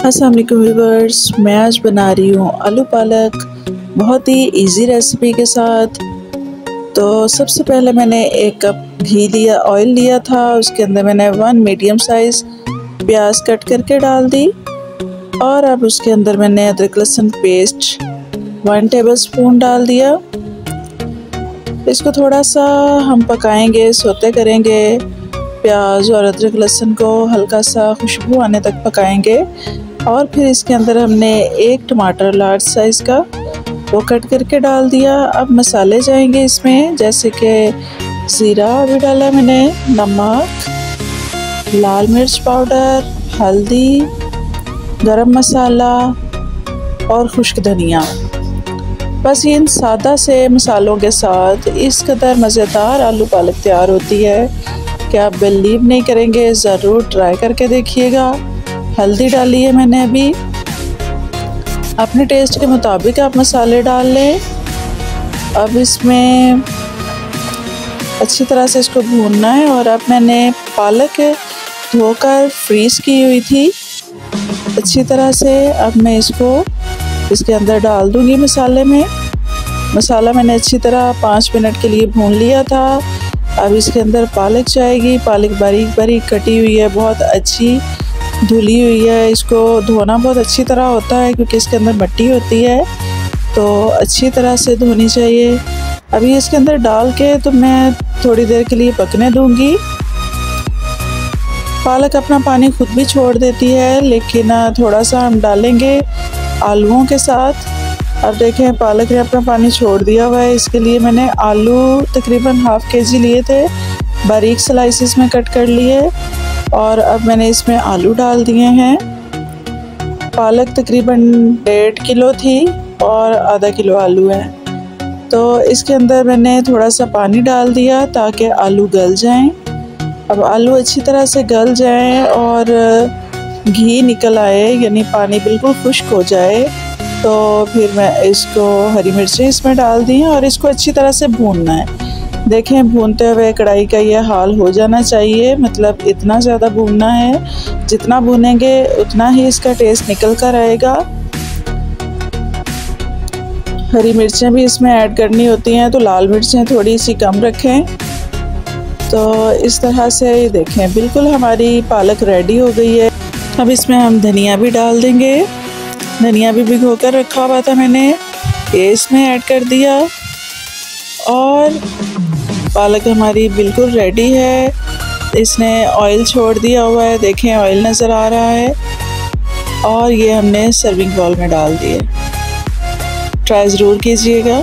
अस्सलाम वालेकुम व्यूअर्स, मैं आज बना रही हूँ आलू पालक बहुत ही इजी रेसिपी के साथ। तो सबसे पहले मैंने 1 कप ऑयल लिया था। उसके अंदर मैंने 1 मीडियम साइज़ प्याज कट करके डाल दी और अब उसके अंदर मैंने अदरक लहसुन पेस्ट 1 टेबलस्पून डाल दिया। इसको थोड़ा सा हम पकाएंगे, सौते करेंगे। प्याज और अदरक लहसुन को हल्का सा खुशबू आने तक पकाएंगे और फिर इसके अंदर हमने 1 टमाटर लार्ज साइज़ का वो कट करके डाल दिया। अब मसाले जाएंगे इसमें, जैसे कि ज़ीरा भी डाला मैंने, नमक, लाल मिर्च पाउडर, हल्दी, गरम मसाला और खुश्क धनिया। बस इन सादा से मसालों के साथ इस कदर मज़ेदार आलू पालक तैयार होती है कि आप बिलीव नहीं करेंगे। ज़रूर ट्राई करके देखिएगा। हल्दी डाली है मैंने अभी, अपने टेस्ट के मुताबिक आप मसाले डाल लें। अब इसमें अच्छी तरह से इसको भूनना है और अब मैंने पालक धोकर फ्रीज़ की हुई थी अच्छी तरह से। अब मैं इसको इसके अंदर डाल दूंगी मसाले में। मसाला मैंने अच्छी तरह 5 मिनट के लिए भून लिया था। अब इसके अंदर पालक जाएगी। पालक बारीक बारीक कटी हुई है, बहुत अच्छी धुली हुई है। इसको धोना बहुत अच्छी तरह होता है क्योंकि इसके अंदर मिट्टी होती है, तो अच्छी तरह से धोनी चाहिए। अभी इसके अंदर डाल के तो मैं थोड़ी देर के लिए पकने दूंगी। पालक अपना पानी खुद भी छोड़ देती है, लेकिन थोड़ा सा हम डालेंगे आलूओं के साथ। अब देखें, पालक ने अपना पानी छोड़ दिया हुआ है। इसके लिए मैंने आलू तकरीबन ½ kg लिए थे, बारीक स्लाइसिस में कट कर लिए और अब मैंने इसमें आलू डाल दिए हैं। पालक तकरीबन 1.5 किलो थी और आधा किलो आलू है, तो इसके अंदर मैंने थोड़ा सा पानी डाल दिया ताकि आलू गल जाएं। अब आलू अच्छी तरह से गल जाएं और घी निकल आए, यानी पानी बिल्कुल खुश्क हो जाए, तो फिर मैं इसको हरी मिर्चें इसमें डाल दी हैं और इसको अच्छी तरह से भूनना है। देखें, भूनते हुए कढ़ाई का ये हाल हो जाना चाहिए, मतलब इतना ज़्यादा भूनना है। जितना भूनेंगे उतना ही इसका टेस्ट निकल कर आएगा। हरी मिर्चें भी इसमें ऐड करनी होती हैं, तो लाल मिर्चें थोड़ी सी कम रखें। तो इस तरह से ये देखें, बिल्कुल हमारी पालक रेडी हो गई है। अब इसमें हम धनिया भी डाल देंगे। धनिया भी भिगो कर रखा हुआ था मैंने, ये इसमें ऐड कर दिया और पालक हमारी बिल्कुल रेडी है। इसने ऑयल छोड़ दिया हुआ है, देखें ऑयल नज़र आ रहा है, और ये हमने सर्विंग बाउल में डाल दिए। ट्राई ज़रूर कीजिएगा।